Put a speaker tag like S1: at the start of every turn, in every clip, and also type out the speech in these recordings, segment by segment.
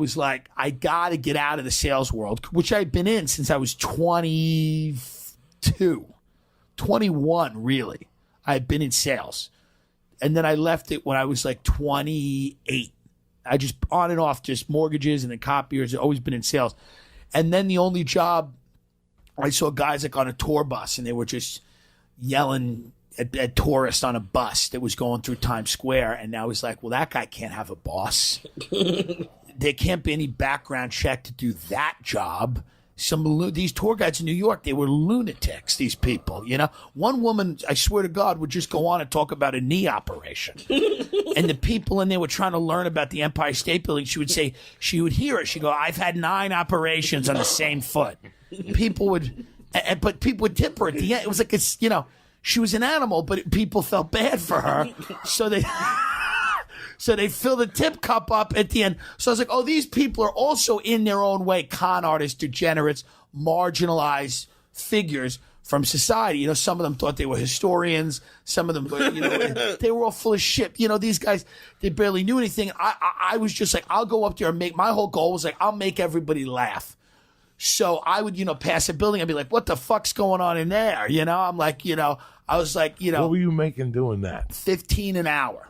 S1: was like, I got to get out of the sales world, which I'd been in since I was 22, 21, really. I had been in sales. And then I left it when I was like 28. I just on and off, just mortgages and then copiers. I've always been in sales. And then the only job, I saw guys like on a tour bus and they were just yelling at tourists on a bus that was going through Times Square. And I was like, well, that guy can't have a boss. There can't be any background check to do that job. These tour guides in New York, they were lunatics, these people, you know. One woman, I swear to God, would just go on and talk about a knee operation. And the people in there were trying to learn about the Empire State Building. She would say, she would hear it. She'd go, I've had 9 operations on the same foot. But people would tip her at the end. It was like, it's, you know, she was an animal, but people felt bad for her. So they fill the tip cup up at the end. So I was like, oh, these people are also in their own way con artists, degenerates, marginalized figures from society. You know, some of them thought they were historians. Some of them, you know, they were all full of shit. You know, these guys, they barely knew anything. I was just like, I'll go up there and my whole goal was like, I'll make everybody laugh. So I would, you know, pass a building and be like, what the fuck's going on in there? You know, I'm like, you know, I was like, you know.
S2: What were you making doing that?
S1: $15 an hour.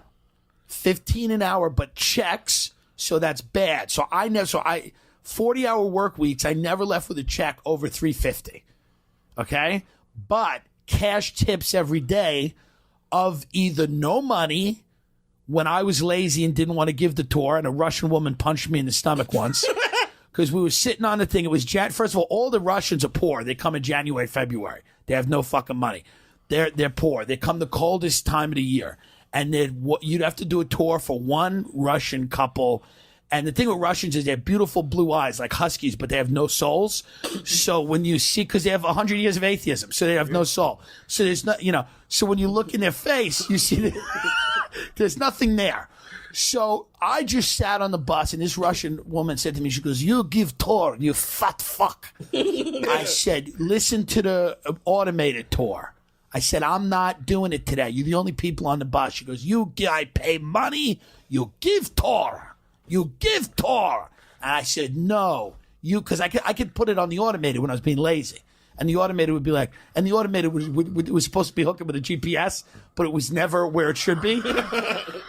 S1: 15 an hour, but checks, so that's bad. 40-hour work weeks, I never left with a check over $350. Okay? But cash tips every day of either no money when I was lazy and didn't want to give the tour, and a Russian woman punched me in the stomach once. Because we were sitting on the thing. It was first of all the Russians are poor. They come in January, February. They have no fucking money. They're poor. They come the coldest time of the year. And then you'd have to do a tour for one Russian couple. And the thing with Russians is they have beautiful blue eyes like huskies, but they have no souls. So when you see, because they have 100 years of atheism, so they have no soul. So there's not, you know, so when you look in their face, you see there's nothing there. So I just sat on the bus, and this Russian woman said to me, she goes, you give tour, you fat fuck. I said, listen to the automated tour. I said, I'm not doing it today. You're the only people on the bus. She goes, I pay money. You give tour. You give tour. And I said, no. Because I could put it on the automated when I was being lazy. And the automated would be like, and the automated was supposed to be hooked up with a GPS, but it was never where it should be.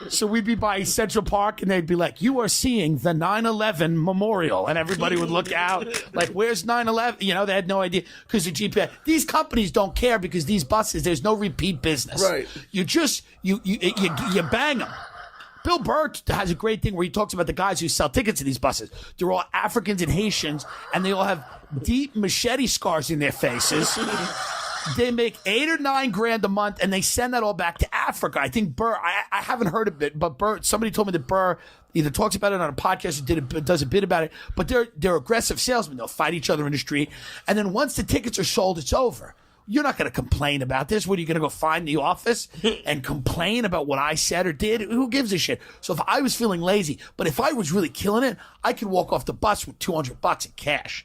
S1: So we'd be by Central Park, and they'd be like, you are seeing the 9/11 memorial. And everybody would look out, like, where's 9/11? You know, they had no idea because the GPS. These companies don't care because these buses, there's no repeat business.
S2: Right.
S1: You just, you bang them. Bill Burr has a great thing where he talks about the guys who sell tickets to these buses. They're all Africans and Haitians, and they all have deep machete scars in their faces. They make $8 or $9 grand a month, and they send that all back to Africa. I think Burr, I haven't heard of it, but Burr, somebody told me that Burr either talks about it on a podcast or does a bit about it, but they're aggressive salesmen. They'll fight each other in the street, and then once the tickets are sold, it's over. You're not going to complain about this. What, are you going to go find the office and complain about what I said or did? Who gives a shit? So if I was feeling lazy, but if I was really killing it, I could walk off the bus with $200 in cash.